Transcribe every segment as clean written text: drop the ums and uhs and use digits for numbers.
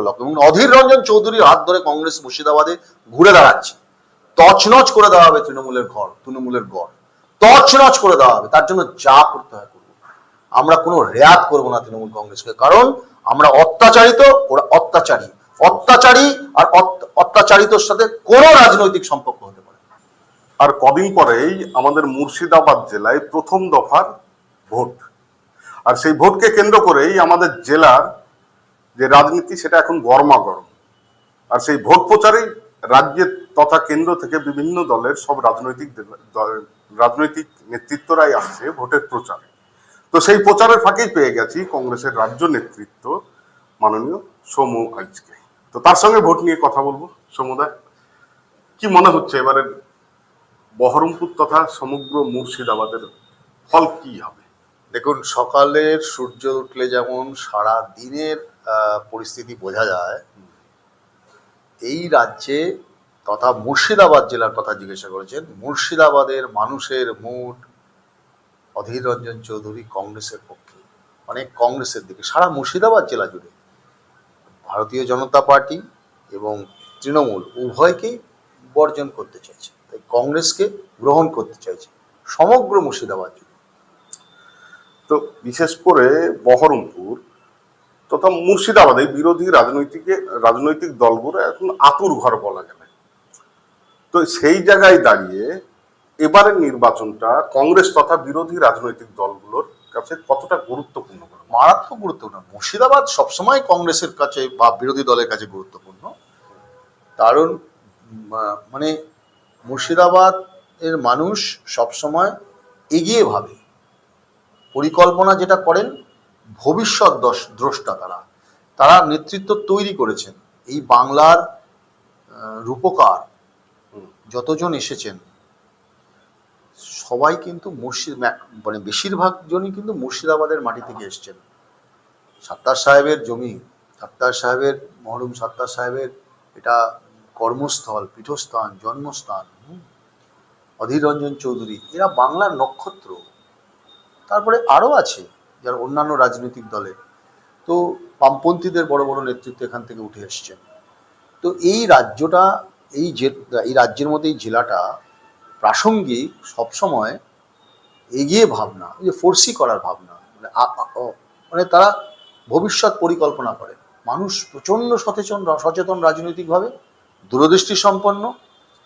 লক্ষ্য। এবং অধীর রঞ্জন চৌধুরীর হাত ধরে কংগ্রেস মুর্শিদাবাদে ঘুরে দাঁড়াচ্ছে। তছনছ করে দেওয়া হবে তৃণমূলের গড় তছনছ করে দেওয়া হবে। তার জন্য যা করতে হয় করবো। আমরা কোনো রেয়াত করবো না তৃণমূল কংগ্রেসকে, কারণ আমরা অত্যাচারিত, ওরা অত্যাচারী। অত্যাচারী আর অত্যাচারিতর সাথে কোনো রাজনৈতিক সম্পর্ক হতে পারে। আর কদিন পরেই আমাদের মুর্শিদাবাদ জেলায় প্রথম দফার ভোট, আর সেই ভোটকে কেন্দ্র করেই আমাদের জেলার যে রাজনীতি সেটা এখন গরমাগরম। আর সেই ভোট প্রচারেই রাজ্যের তথা কেন্দ্র থেকে বিভিন্ন দলের সব রাজনৈতিক নেতৃত্বরাই আসছে ভোটের প্রচারে। তো সেই প্রচারের ফাঁকেই পেয়ে গেছি কংগ্রেসের রাজ্য নেতৃত্ব মাননীয় সৌম্য আইচকে। তো তার সঙ্গে ভোট নিয়ে কথা বলবো। সৌম্যদা, কি মনে হচ্ছে এবারের বহরমপুর তথা সমগ্র মুর্শিদাবাদের ফল কি হবে? দেখুন, সকালের সূর্য উঠলে যেমন সারা দিনের পরিস্থিতি বোঝা যায়, এই রাজ্যে তথা মুর্শিদাবাদ জেলার কথা জিজ্ঞাসা করেছেন, মুর্শিদাবাদের মানুষের মুড অধীর রঞ্জন চৌধুরী কংগ্রেসের পক্ষে, অনেক কংগ্রেসের দিকে। সারা মুর্শিদাবাদ জেলা জুড়ে ভারতীয় জনতা পার্টি এবং তৃণমূল উভয়কেই বর্জন করতে চাইছে, তাই কংগ্রেসকে গ্রহণ করতে চাইছে সমগ্র মুর্শিদাবাদ জুড়ে। তো বিশেষ করে বহরমপুর তথা মুর্শিদাবাদে বিরোধী রাজনৈতিক দলগুলো এখন আতুর ঘর বলা গেলে। তো সেই জায়গায় দাঁড়িয়ে এবারের নির্বাচনটা কংগ্রেস তথা বিরোধী রাজনৈতিক দলগুলোর কাছে কতটা গুরুত্বপূর্ণ? মারাত্মক গুরুত্বপূর্ণ। মুর্শিদাবাদ সবসময় কংগ্রেসের কাছে বা বিরোধী দলের কাছে গুরুত্বপূর্ণ, কারণ মানে মুর্শিদাবাদ এর মানুষ সবসময় এগিয়ে ভাবে, পরিকল্পনা যেটা করেন, ভবিষ্যৎ দ্রষ্টা। তারা নেতৃত্ব তৈরি করেছেন। এই বাংলার রূপকার যতজন এসেছেন সবাই কিন্তু মানে বেশিরভাগ জনই কিন্তু মুর্শিদাবাদের মাটি থেকে এসছেন। সাত্তার সাহেবের জমি, সাত্তার সাহেবের মরহুম সাত্তার সাহেবের এটা কর্মস্থল, পীঠস্থান, জন্মস্থান। অধীর রঞ্জন চৌধুরী এরা বাংলার নক্ষত্র। তারপরে আরও আছে যারা অন্যান্য রাজনৈতিক দলের, তো বামপন্থীদের বড় বড় নেতৃত্ব এখান থেকে উঠে এসছেন। তো এই রাজ্যটা, এই রাজ্যের মধ্যে এই জেলাটা প্রাসঙ্গিক সবসময় এগিয়ে ভাবনা, যে ফোর্সি করার ভাবনা, মানে তারা ভবিষ্যৎ পরিকল্পনা করে। মানুষ প্রচণ্ড সচেতন রাজনৈতিকভাবে, দূরদৃষ্টি সম্পন্ন।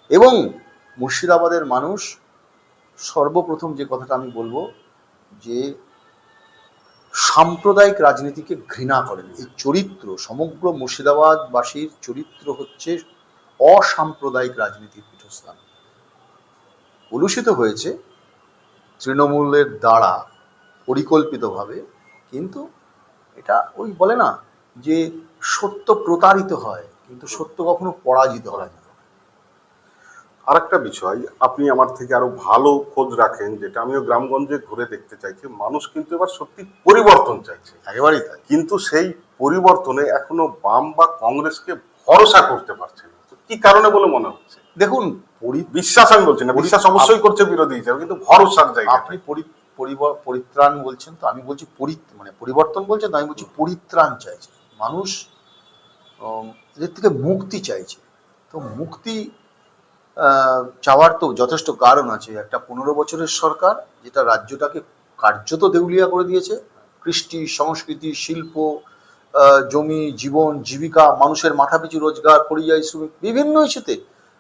এবং মুর্শিদাবাদের মানুষ সর্বপ্রথম যে কথাটা আমি বলবো, যে সাম্প্রদায়িক রাজনীতিকে ঘৃণা করেন। এই চরিত্র, সমগ্র মুর্শিদাবাদবাসীর চরিত্র হচ্ছে অসাম্প্রদায়িক রাজনীতির পীঠস্থান। কলুষিত হয়েছে তৃণমূলের দ্বারা পরিকল্পিতভাবে, কিন্তু এটা ওই বলে না যে সত্য প্রতারিত হয়, কিন্তু সত্য কখনো পরাজিত হয় না। আর একটা বিষয়, আপনি আমার থেকে আরো ভালো খোঁজ রাখেন, যেটা আমিও গ্রামগঞ্জে ঘুরে দেখতে চাইছি, মানুষ কিন্তু এবার সত্যি পরিবর্তন চাইছে। একেবারেই তাই। কিন্তু সেই পরিবর্তনে এখনো বাম বা কংগ্রেসকে ভরসা করতে পারছে না। কি কারণে বলে মনে হচ্ছে? দেখুন, বিশ্বাস আমি বলছি না, বিশ্বাস অবশ্যই করছে বিরোধী হিসাবে, কিন্তু ভরসার জায়গা। আপনি পরিত্রাণ বলছেন, তো আমি বলছি মানে পরিবর্তন বলছেন, তো আমি বলছি পরিত্রাণ চাইছে মানুষ, এদের থেকে মুক্তি চাইছে। তো মুক্তি চাওয়ার তো যথেষ্ট কারণ আছে। একটা 15 বছরের সরকার যেটা রাজ্যটাকে কার্যত দেউলিয়া করে দিয়েছে। কৃষ্টি, সংস্কৃতি, শিল্প, জমি, জীবন, জীবিকা, মানুষের মাথাপিছু রোজগার, পরিযায়ী শ্রমিক, বিভিন্ন ইস্যুতে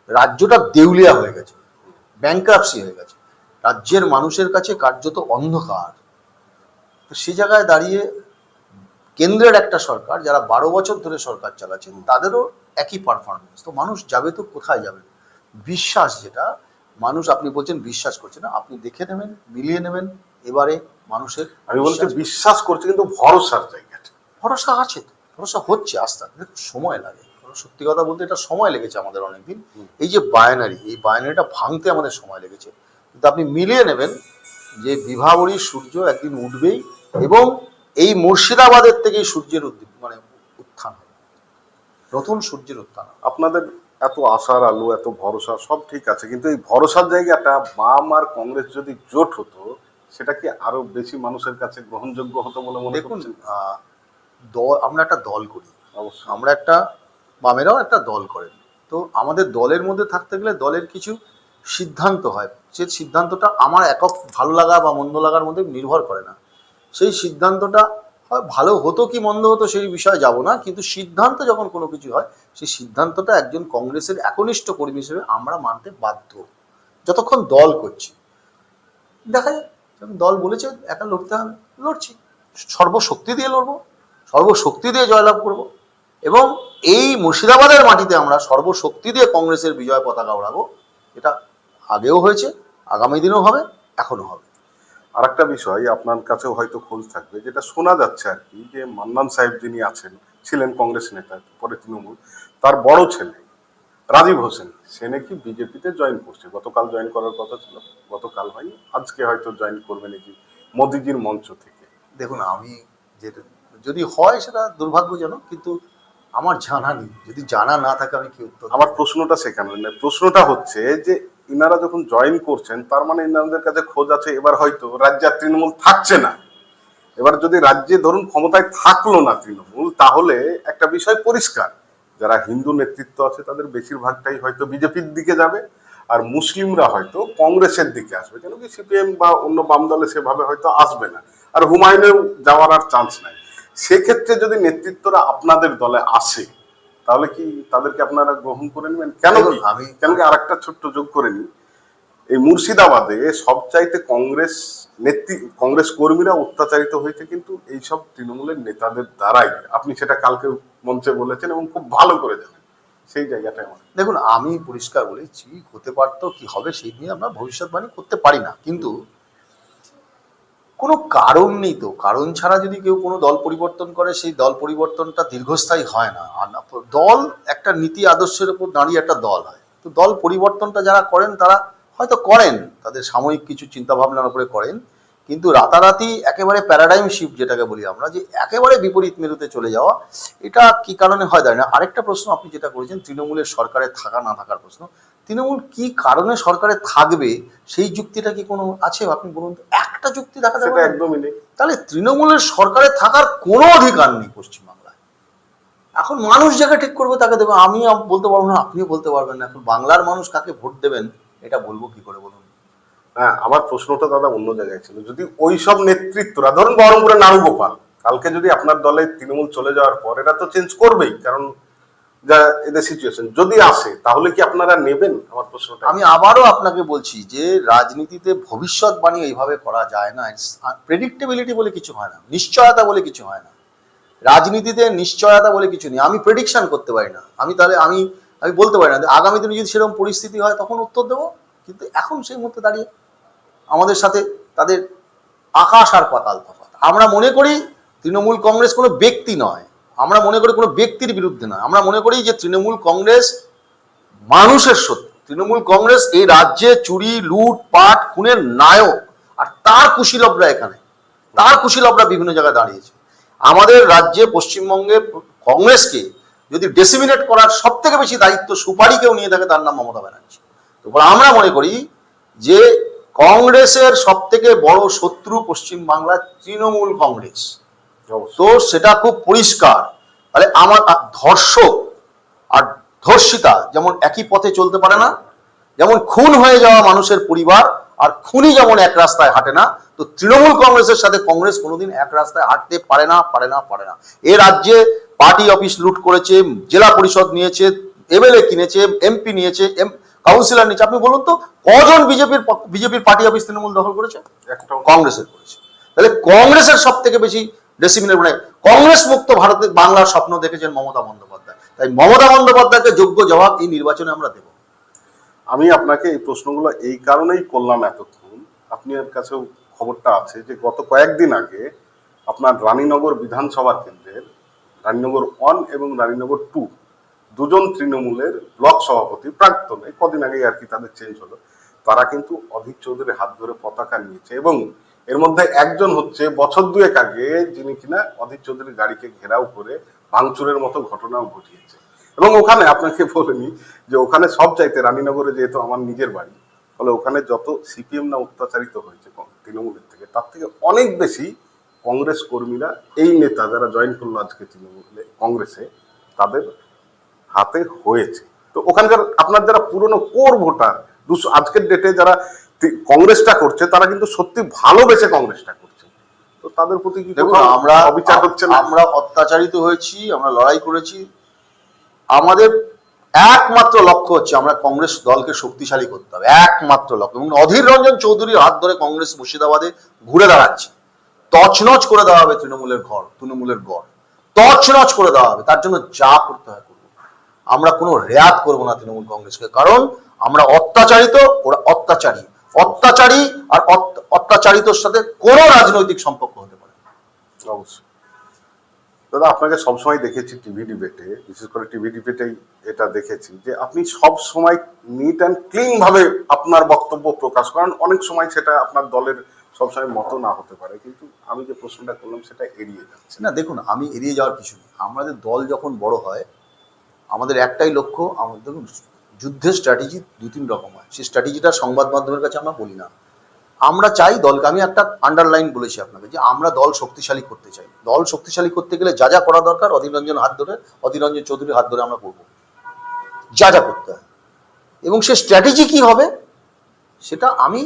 রাজ্যটা দেউলিয়া হয়ে গেছে, ব্যাংক্রাপসি হয়ে গেছে। রাজ্যের মানুষের কাছে কার্যত অন্ধকার। তো সে জায়গায় দাঁড়িয়ে কেন্দ্রের একটা সরকার, যারা 12 বছর ধরে সরকার চালাচ্ছেন, তাদেরও একই পারফরমেন্স। তো মানুষ যাবে তো কোথায় যাবে? বিশ্বাস, যেটা মানুষ, আপনি বলছেন বিশ্বাস করছে না, আপনি দেখে নেবেন, মিলিয়ে নেবেন এবারে মানুষের। আমি বলছি বিশ্বাস করছে, কিন্তু ভরসার জায়গাটা। ভরসা আছে তো, ভরসা হচ্ছে আস্তে আস্তে, সময় লাগে। সত্যি কথা বলতে এটা সময় লেগেছে আমাদের অনেকদিন। এই যে এই বায়নারিটা ভাঙতে আমাদের সময় লেগেছে, কিন্তু আপনি মিলিয়ে নেবেন যে বিভাবরীর সূর্য একদিন উঠবেই, এবং এই মুর্শিদাবাদের থেকেই সূর্যের উত্থান হবে, নতুন সূর্যের উত্থান। আপনাদের এত আশার আলো, এত ভরসা, সব ঠিক আছে, কিন্তু এই ভরসার জায়গাটা বাম আর কংগ্রেস যদি জোট হতো, সেটা কি আরো বেশি মানুষের কাছে গ্রহণযোগ্য হতো বলে মনে করছেন? দেখুন, আমরা একটা দল করি, অবশ্যই। আমরা একটা, বামেরাও একটা দল করেন, তো আমাদের দলের মধ্যে থাকতে গেলে দলের কিছু সিদ্ধান্ত হয়, যে সিদ্ধান্তটা আমার একক ভালো লাগা বা মন্দ লাগার মধ্যে নির্ভর করে না। সেই সিদ্ধান্তটা হয় ভালো হতো কি মন্দ হতো সেই বিষয়ে যাব না, কিন্তু সিদ্ধান্ত যখন কোনো কিছু হয় সেই সিদ্ধান্তটা একজন কংগ্রেসের একনিষ্ঠ কর্মী হিসেবে আমরা মানতে বাধ্য, যতক্ষণ দল করছি। দেখা যায় যখন দল বলেছে একা লড়তে হবে, লড়ছি, সর্বশক্তি দিয়ে লড়বো, সর্বশক্তি দিয়ে জয়লাভ করব, এবং এই মুর্শিদাবাদের মাটিতে আমরা সর্বশক্তি দিয়ে কংগ্রেসের বিজয় পতাকা ওড়াবো। এটা আগেও হয়েছে, আগামী দিনেও হবে, এখনো হবে। আর একটা বিষয় আপনার কাছেও হয়তো খোঁজ থাকবে, যেটা শোনা যাচ্ছে আর কি, যে মান্নান সাহেব যিনি আছেন, ছিলেন কংগ্রেস নেতা, পরে তৃণমূল, তার বড় ছেলে রাজীব হোসেন, সে নাকি বিজেপিতে জয়েন করছে। গতকাল জয়েন করার কথা ছিল, গতকাল হয়নি, আজকে হয়তো জয়েন করবে নাকি মোদিজির মঞ্চ থেকে। দেখুন, আমি যেটা, যদি হয় সেটা দুর্ভাগ্যজনক, কিন্তু আমার জানা নেই, যদি জানা না থাকে আমি কি উত্তর দেব? আমার প্রশ্নটা সেখানে না, প্রশ্নটা হচ্ছে যে ইনারা যখন জয়েন করছেন তার মানে ইনাদের কাছে খোঁজ আছে এবার হয়তো রাজ্যে আর তৃণমূল থাকছে না। এবার যদি রাজ্যে ধরুন ক্ষমতায় থাকলো না তৃণমূল, তাহলে একটা বিষয় পরিষ্কার, যারা হিন্দু নেতৃত্ব আছে তাদের বেশিরভাগটাই হয়তো বিজেপির দিকে যাবে, আর মুসলিমরা হয়তো কংগ্রেসের দিকে আসবে, কেন কি সিপিএম বা অন্য বাম দলে সেভাবে হয়তো আসবে না, আর হুমায়ুনেও যাওয়ার আর চান্স নাই। সেক্ষেত্রে যদি নেতৃত্বরা আপনাদের দলে আসে, তাহলে কি তাদেরকে আপনারা গ্রহণ করে নেবেন? কেন কি, কেন কি আরেকটা ছোট্ট যোগ করে নিই, এই মুর্শিদাবাদে সবচাইতে কংগ্রেস কর্মীরা অত্যাচারিত হয়েছে কিন্তু এইসব তৃণমূলের নেতাদের দ্বারাই। আপনি সেটা কালকে মঞ্চে বলেছেন এবং খুব ভালো করে জানেন, সেই জায়গাটাই আমার। দেখুন, আমি পরিষ্কার বলেছি, হতে পারতো, কি হবে সেই নিয়ে আমরা ভবিষ্যৎবাণী করতে পারি না, কিন্তু কোনো কারণ নেই তো, কারণ ছাড়া যদি কেউ কোনো দল পরিবর্তন করে সেই দল পরিবর্তনটা দীর্ঘস্থায়ী হয় না। আর দল একটা নীতি আদর্শের উপর দাঁড়িয়ে একটা দল হয়, তো দল পরিবর্তনটা যারা করেন তারা হয়তো করেন তাদের সাময়িক কিছু চিন্তা ভাবনার উপরে করেন, কিন্তু রাতারাতি একেবারে প্যারাডাইম শিফট যেটাকে বলি আমরা, যে একেবারে বিপরীত মেরুতে চলে যাওয়া, এটা কি কারণে হয় দাঁড়ায় না। আরেকটা প্রশ্ন আপনি যেটা করেছেন তৃণমূলের সরকারে থাকা না থাকার প্রশ্ন, তৃণমূল কি কারণে সরকারে থাকবে সেই যুক্তিটা কি কোনো আছে? আপনি বলুন তো, একটা যুক্তি দেখা যাবে? সেটা একদমই নেই। তাহলে তৃণমূলের সরকারে থাকার কোনো অধিকার নেই পশ্চিমবাংলায়। এখন মানুষ যাকে ঠিক করবে তাকে দেবে, আমি বলতে পারবো না, আপনিও বলতে পারবেন না। এখন বাংলার মানুষ কাকে ভোট দেবেন এটা বলবো কি করে বলুন? হ্যাঁ, আমার প্রশ্নটা দাদা অন্য জায়গায় ছিল। যদি ওই সব নেতৃত্বরা, ধরুন বহরমপুরে নারুগোপাল, কালকে যদি আপনার দলে তৃণমূল চলে যাওয়ার পর এরা তো চেঞ্জ করবেই, কারণ যা এদের সিচুয়েশন, যদি আসে তাহলে কি আপনারা নেবেন? আমার প্রশ্নটা। আমি আবারও আপনাকে বলছি যে রাজনীতিতে ভবিষ্যৎবাণী এইভাবে করা যায় না, প্রেডিক্টেবিলিটি বলে কিছু হয় না, নিশ্চয়তা বলে কিছু হয় না, রাজনীতিতে নিশ্চয়তা বলে কিছু নেই। আমি প্রেডিকশন করতে পারি না, আমি বলতে পারি না আগামী দিনে যদি সেরকম পরিস্থিতি হয় তখন উত্তর দেবো, কিন্তু এখন সেই মুহূর্তে দাঁড়িয়ে আমাদের সাথে তাদের আকাশ আর পাতাল তফাৎ। আমরা মনে করি তৃণমূল কংগ্রেস কোনো ব্যক্তি নয়, আমরা মনে করি কোনো ব্যক্তির বিরুদ্ধে নয়, আমরা মনে করি যে তৃণমূল কংগ্রেস মানুষের শত্রু। তৃণমূল কংগ্রেস এই রাজ্যে চুরি, লুট, পাট, খুনের নায়ক, আর তার কুশীলবরা এখানে, তার কুশীলবরা বিভিন্ন জায়গায় দাঁড়িয়েছে। আমাদের রাজ্যে, পশ্চিমবঙ্গে কংগ্রেসকে যদি ডেসিমিনেট করার সব থেকে বেশি দায়িত্ব সুপারি কেউ নিয়ে থাকে তার নাম মমতা ব্যানার্জি। তো আমরা মনে করি যে কংগ্রেসের সব থেকে বড় শত্রু পশ্চিমবাংলার তৃণমূল কংগ্রেস, তো সেটা খুব পরিষ্কার। তাহলে আমার ধর্ষক আর ধর্ষিতা যেমন একই পথে চলতে পারে না, যেমন খুন হয়ে যাওয়া মানুষের পরিবার আর খুনি যেমন এক রাস্তায় হাঁটে না, তো তৃণমূল কংগ্রেসের সাথে কংগ্রেস কোনোদিন এক রাস্তায় হাঁটতে পারে না, পারে না, পারে না। এ রাজ্যে পার্টি অফিস লুট করেছে, জেলা পরিষদ নিয়েছে, এমএলএ কিনেছে, এমপি নিয়েছে, কাউন্সিলর নিয়েছে। আপনি বলুন তো কজন বিজেপির পার্টি অফিস তৃণমূল দখল করেছে? কংগ্রেসের করেছে। তাহলে কংগ্রেসের সব থেকে বেশি ডেসিমিনেট, মানে কংগ্রেস মুক্ত ভারতে বাংলার স্বপ্ন দেখেছেন মমতা বন্দ্যোপাধ্যায়। তাই মমতা বন্দ্যোপাধ্যায়কে যোগ্য জবাব এই নির্বাচনে আমরা দেব। আমি আপনাকে এই প্রশ্নগুলো এই কারণেই করলাম এতক্ষণ, আপনার কাছেও খবরটা আছে যে গত কয়েকদিন আগে আপনার রানীনগর বিধানসভা কেন্দ্রের রানীনগর 1 এবং রানীনগর 2 দুজন তৃণমূলের ব্লক সভাপতি, প্রাক্তন, কদিন আগে আর কি তাদের চেঞ্জ হলো, তারা কিন্তু অধীর চৌধুরীর হাত ধরে পতাকা নিয়েছে, এবং এর মধ্যে একজন হচ্ছে বছর দুয়েক আগে যিনি কিনা অধীর চৌধুরীর গাড়িকে ঘেরাও করে ভাঙচুরের মতো ঘটনাও ঘটিয়েছে। এবং ওখানে আপনাকে বলিনি যে ওখানে সব চাইতে রানীনগরে যেহেতু আমার নিজের বাড়ি, ফলে ওখানে যত সিপিএম না অত্যাচারিত হয়েছে তৃণমূলের থেকে, তার থেকে অনেক বেশি কংগ্রেস কর্মীরা, এই নেতা যারা জয়েন করলো আজকে তৃণমূলে কংগ্রেসে, তাদের হাতে হয়েছে। তো ওখানকার আপনার যারা পুরনো কোর ভোটার, আজকের ডেটে যারা কংগ্রেসটা করছে, তারা কিন্তু সত্যি ভালোবেসে কংগ্রেসটা করছে। তো তাদের প্রতি কি দেখুন, আমরা অবিচার হচ্ছে না? আমরা অত্যাচারিত হয়েছি, আমরা লড়াই করেছি। আমাদের একমাত্র লক্ষ্য হচ্ছে আমরা কংগ্রেস দলকে শক্তিশালী করতে হবে, একমাত্র লক্ষ্য। এবং অধীর রঞ্জন চৌধুরীর হাত ধরে কংগ্রেস মুর্শিদাবাদে ঘুরে দাঁড়াচ্ছে। তছনছ করে দেওয়া হবে তৃণমূলের গড় তছনছ করে দেওয়া হবে। তার জন্য যা করতে হয় করবো। আমরা কোনো রেয়াত করবো না তৃণমূল কংগ্রেসকে, কারণ আমরা অত্যাচারিত, ওরা অত্যাচারী আর অত্যাচারিতর সাথে কোনো রাজনৈতিক সম্পর্ক হতে পারে না। অবশ্যই দাদা, আপনাকে সবসময় দেখেছি টিভি ডিবেটে, বিশেষ করে টিভি ডিবেটেই এটা দেখেছি যে আপনি সব সময় নিট অ্যান্ড ক্লিন ভাবে আপনার বক্তব্য প্রকাশ করেন। অনেক সময় সেটা আপনার দলের সবসময় মতো না হতে পারে, কিন্তু আমি যে প্রশ্নটা করলাম সেটা এড়িয়ে যাচ্ছে না। দেখুন, আমি এড়িয়ে যাওয়ার কিছু নেই। আমাদের দল যখন বড় হয়, আমাদের একটাই লক্ষ্য। আমাদের দেখুন, যুদ্ধের স্ট্র্যাটেজি 2-3 রকম হয়। সেই স্ট্র্যাটেজিটা সংবাদ মাধ্যমের কাছে আমরা বলি না। আমরা চাই দলকে, আমি একটা আন্ডারলাইন বলেছি আপনাকে, যে আমরা দল শক্তিশালী করতে চাই। দল শক্তিশালী করতে গেলে যা যা করা দরকার অধীর রঞ্জন চৌধুরীর হাত ধরে আমরা করবো, যা যা করতে হয়। এবং সে স্ট্র্যাটেজি কি হবে সেটা আমি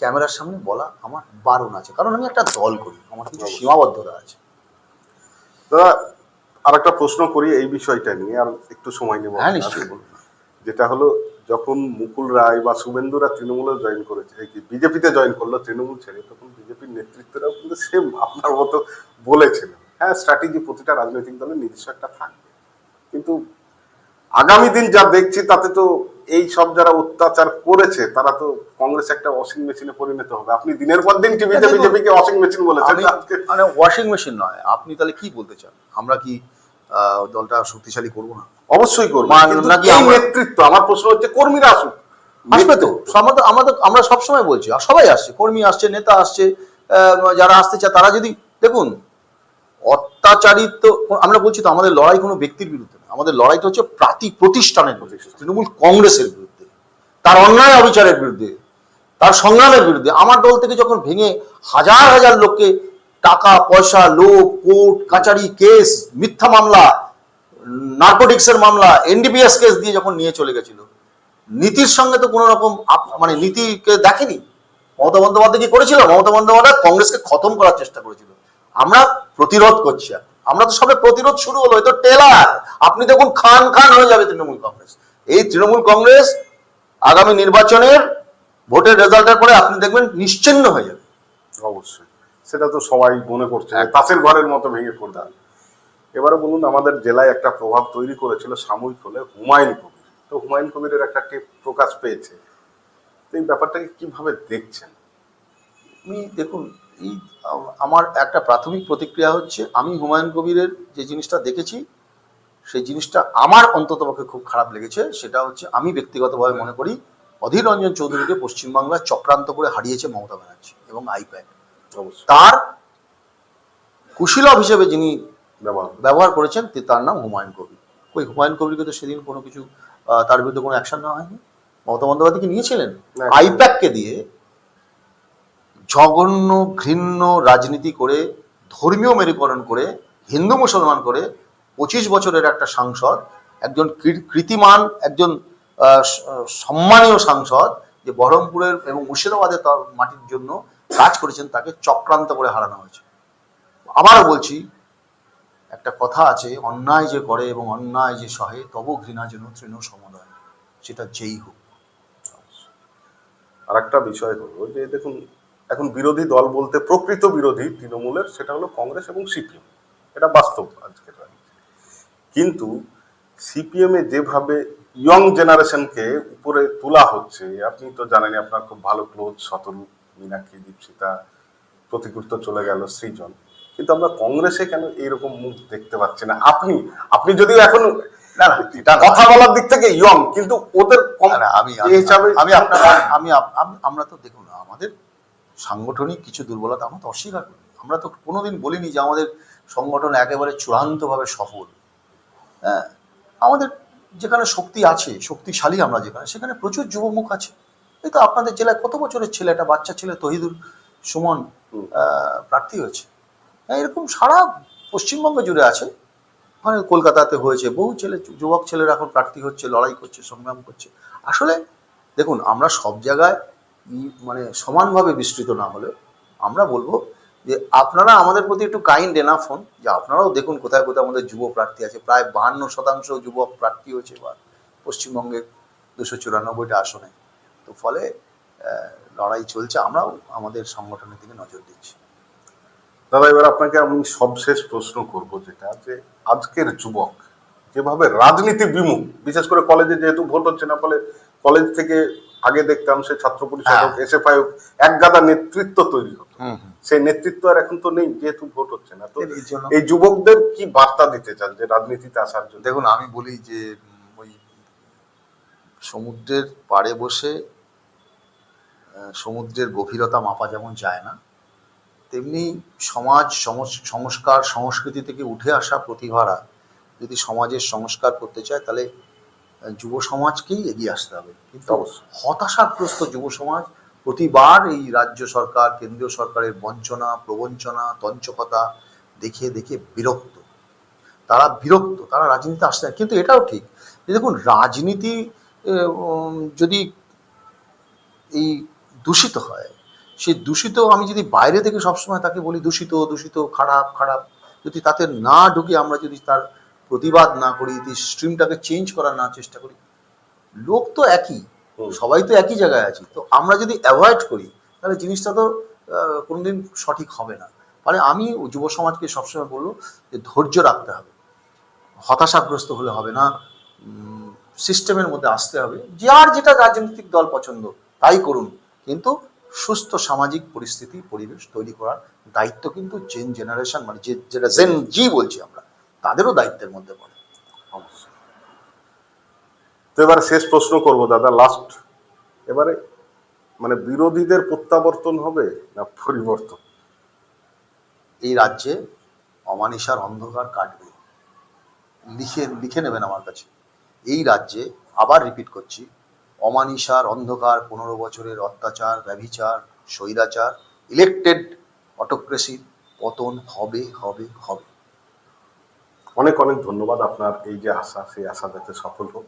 ক্যামেরার সামনে বলা আমার বারণ আছে, কারণ আমি একটা দল করি, আমার কিছু সীমাবদ্ধতা আছে। দাদা, আর একটা প্রশ্ন করি এই বিষয়টা নিয়ে, আর একটু সময় নেব। হ্যাঁ, নিশ্চয়ই বলুন। যেটা হলো, যখন মুকুল রায় বা শুভেন্দুরা তৃণমূলে জয়েন করেছে, বিজেপিতে জয়েন করলো তৃণমূল ছেড়ে, তখন বিজেপির নেতৃত্বরাও কিন্তু সেম আপনার মতো বলেছিলেন, হ্যাঁ স্ট্র্যাটেজি প্রতিটা রাজনৈতিক দলের নিজস্ব একটা থাকবে। কিন্তু আগামী দিন যা দেখছি তাতে তো এই সব যারা অত্যাচার করেছে তারা তো কংগ্রেস একটা ওয়াশিং মেশিনে পরিণত হবে। আপনি দিনের পর দিন টিভিতে বিজেপিকে ওয়াশিং মেশিন বলেছেন। মানে ওয়াশিং মেশিন নয়, আপনি তাহলে কি বলতে চান? আমরা কি দলটা শক্তিশালী করবো না? অবশ্যই করবো, নাকি নেতৃত্ব? আমার প্রশ্ন হচ্ছে কর্মীরা আসুক, আসবে তো। আমরা সবসময় বলছি, আর সবাই আসছে, কর্মী আসছে, নেতা আসছে, যারা আসতে চায় তারা যদি, দেখুন অত্যাচারিত, আমরা বলছি তো আমাদের লড়াই কোনো ব্যক্তির বিরুদ্ধে না, আমাদের লড়াইটা হচ্ছে প্রতিষ্ঠানের বিরুদ্ধে, তৃণমূল কংগ্রেসের বিরুদ্ধে, তার অন্যায় অবিচারের বিরুদ্ধে, তার সংগ্রামের বিরুদ্ধে। আমার দল থেকে যখন ভেঙে হাজার হাজার লোককে টাকা পয়সা, লোভ, কোর্ট কাচারি, কেস, মিথ্যা মামলা, নার্কোটিক্সের মামলা, এনডিপিএস কেস দিয়ে যখন নিয়ে চলে গেছিল, নীতির সঙ্গে তো কোনো রকম মানে নীতিকে দেখেনি। মমতা বন্দ্যোপাধ্যায় কি করেছিল? মমতা বন্দ্যোপাধ্যায় কংগ্রেসকে খতম করার চেষ্টা করেছিল। আমরা প্রতিরোধ করছি। আমরা তো সবে প্রতিরোধ শুরু হলো, এই তো টেলার। আপনি দেখুন, খান খান হয়ে যাবে তৃণমূল কংগ্রেস। এই তৃণমূল কংগ্রেস আগামী নির্বাচনের ভোটের রেজাল্টের পরে আপনি দেখবেন নিশ্চিহ্ন হয়ে যাবে। অবশ্যই, সেটা তো সবাই মনে করছে, তাসের ঘরের মতো ভেঙে পড়বে। এবারে বলুন, আমাদের জেলায় একটা প্রভাব তৈরি করেছিল সাময়িক হলে হুমায়ুন কবির। তো হুমায়ুন কবিরের একটা টেপ প্রকাশ পেয়েছে, এই ব্যাপারটাকে কিভাবে দেখছেন? দেখুন, এই আমার একটা প্রাথমিক প্রতিক্রিয়া হচ্ছে, আমি হুমায়ুন কবিরের যে জিনিসটা দেখেছি সেই জিনিসটা আমার অন্ততপক্ষে খুব খারাপ লেগেছে। সেটা হচ্ছে, আমি ব্যক্তিগতভাবে মনে করি অধীর রঞ্জন চৌধুরীকে পশ্চিমবাংলা চক্রান্ত করে হারিয়েছে মমতা ব্যানার্জি এবং আইপ্যাক। তার কুশীলব হিসেবে যিনি ব্যবহার করেছেন তার নাম হুমায়ুন কবির। ওই হুমায়ুন কবিরকে তো সেদিন কোনো কিছু, তার বিরুদ্ধে কোনো অ্যাকশন নেওয়া হয়নি। মমতা বন্দ্যোপাধ্যায় কি নিয়েছিলেন? আইপ্যাককে দিয়ে জঘন্য ঘৃণ্য রাজনীতি করে, ধর্মীয় মেরুকরণ করে, হিন্দু মুসলমান করে 25 বছরের একটা সাংসদ, একজন কৃতিমান, একজন সম্মানীয় সাংসদ, যে বহরমপুরের এবং মুর্শিদাবাদের মাটির জন্য কাজ করেছেন, তাকে চক্রান্ত করে হারানো হয়েছে। আবারও বলছি, একটা কথা আছে, অন্যায় যে করে এবং অন্যায় যে সহে তবু ঘৃণা যেন তৃণ সমুদয়, সেটা যেই হোক। আর একটা বিষয় হলো যে দেখুন, এখন বিরোধী দল বলতে প্রকৃত বিরোধী তৃণমূলের সেটা হলো কংগ্রেস এবং সিপিএম, এটা বাস্তব আজকের। কিন্তু সিপিএম এ যেভাবে ইয়ং জেনারেশনকে উপরে তোলা হচ্ছে, আপনি তো জানেন, আপনার খুব ভালো ক্লোজ শতরূপ, মীনাক্ষী, দীপশিতা, প্রতিকূর্ত চলে গেল সৃজন, কিন্তু আমরা কংগ্রেসে কেন এইরকম মুখ দেখতে পাচ্ছি না? আপনি যদিও এখন কথা বলার দিক থেকে ইয়ং, কিন্তু ওদের আমরা তো দেখুন, আমাদের সাংগঠনিক কিছু দুর্বলতা আমরা তো অস্বীকার করি। আমরা তো কোনোদিন বলিনি যে আমাদের সংগঠন একেবারে চূড়ান্তভাবে সফল। হ্যাঁ, আমাদের যেখানে শক্তি আছে, শক্তিশালী আমরা যেখানে, সেখানে প্রচুর যুবমুখ আছে। এই তো আপনাদের জেলায় কত বছরের ছেলে, একটা বাচ্চা ছেলে তহিদুল সুমন প্রার্থী হয়েছে। হ্যাঁ, এরকম সারা পশ্চিমবঙ্গ জুড়ে আছে। মানে কলকাতাতে হয়েছে, বহু যুবক ছেলেরা এখন প্রার্থী হচ্ছে, লড়াই করছে, সংগ্রাম করছে। আসলে দেখুন, আমরা সব জায়গায় মানে সমানভাবে বিস্তৃত না হলেও আমরা বলবো যে আপনারা আমাদের প্রতি একটু কাইন্ড এনাফ হন, যে আপনারাও দেখুন কোথায় কোথায় আমাদের যুব প্রার্থী আছে। প্রায় 52% যুবক প্রার্থী হয়েছে এবার পশ্চিমবঙ্গের 294টা আসনে। তো ফলে লড়াই চলছে, আমরাও আমাদের সংগঠনের দিকে নজর দিচ্ছি। দাদা, এবার আপনাকে আমি সবশেষ প্রশ্ন করব, যেটা যে আজকের যুবক যেভাবে রাজনীতি বিমুখ, বিশেষ করে কলেজে যেহেতু ভোট হচ্ছে না, ফলে কলেজ থেকে আগে দেখতাম সে ছাত্র পরিষদ হোক, এসএফআই হোক, এক গাদা নেতৃত্ব তৈরি হতো। সেই নেতৃত্ব আর এখন তো নেই, যেহেতু ভোট হচ্ছে না। তো এই যুবকদের কি বার্তা দিতে চান যে রাজনীতিতে আসার জন্য? দেখুন, আমি বলি যে ওই সমুদ্রের পাড়ে বসে সমুদ্রের গভীরতা মাপা যেমন যায় না, তেমনি সমাজ সংস্কার সংস্কৃতি থেকে উঠে আসা প্রতিভারা যদি সমাজের সংস্কার করতে চায়, তাহলে যুব সমাজকেই এগিয়ে আসতে হবে। কিন্তু হতাশাগ্রস্ত যুব সমাজ প্রতিবার এই রাজ্য সরকার, কেন্দ্রীয় সরকারের বঞ্চনা, প্রবঞ্চনা, তঞ্চকতা দেখে দেখে বিরক্ত। তারা রাজনীতিতে আসতে চায়। কিন্তু এটাও ঠিক যে দেখুন, রাজনীতি যদি এই দূষিত হয়, সেই দূষিত আমি যদি বাইরে থেকে সবসময় তাকে বলি দূষিত দূষিত, খারাপ খারাপ, যদি তাতে না ঢুকে আমরা যদি তার প্রতিবাদ না করি, যদি স্ট্রিমটাকে চেঞ্জ করার না চেষ্টা করি, লোক তো একই, সবাই তো একই জায়গায় আছি, তো আমরা যদি অ্যাভয়েড করি তাহলে জিনিসটা তো কোনোদিন সঠিক হবে না। মানে আমি যুব সমাজকে সবসময় বলবো যে ধৈর্য রাখতে হবে, হতাশাগ্রস্ত হলে হবে না, সিস্টেমের মধ্যে আসতে হবে। যার যেটা রাজনৈতিক দল পছন্দ তাই করুন, কিন্তু সুস্থ সামাজিক পরিস্থিতি পরিবেশ তৈরি করার দায়িত্ব কিন্তু জেনারেশন, মানে যেটা জেন জি বলছি আমরা, তাদেরও দায়িত্বের মধ্যে পড়ে। তো এবারে শেষ প্রশ্ন করব দাদা, লাস্ট। এবারে মানে বিরোধীদের প্রত্যাবর্তন হবে না পরিবর্তন? এই রাজ্যে অমানিসার অন্ধকার কাটবে, লিখে নেবেন আমার কাছে। এই রাজ্যে, আবার রিপিট করছি, অমানিসার অন্ধকার, 15 বছরের অত্যাচার, ব্যভিচার, স্বৈরাচার, ইলেকটেড অটোক্রেসির পতন হবে হবে হবে। অনেক অনেক ধন্যবাদ। আপনার এই যে আশা, সেই আশা যাতে সফল হোক।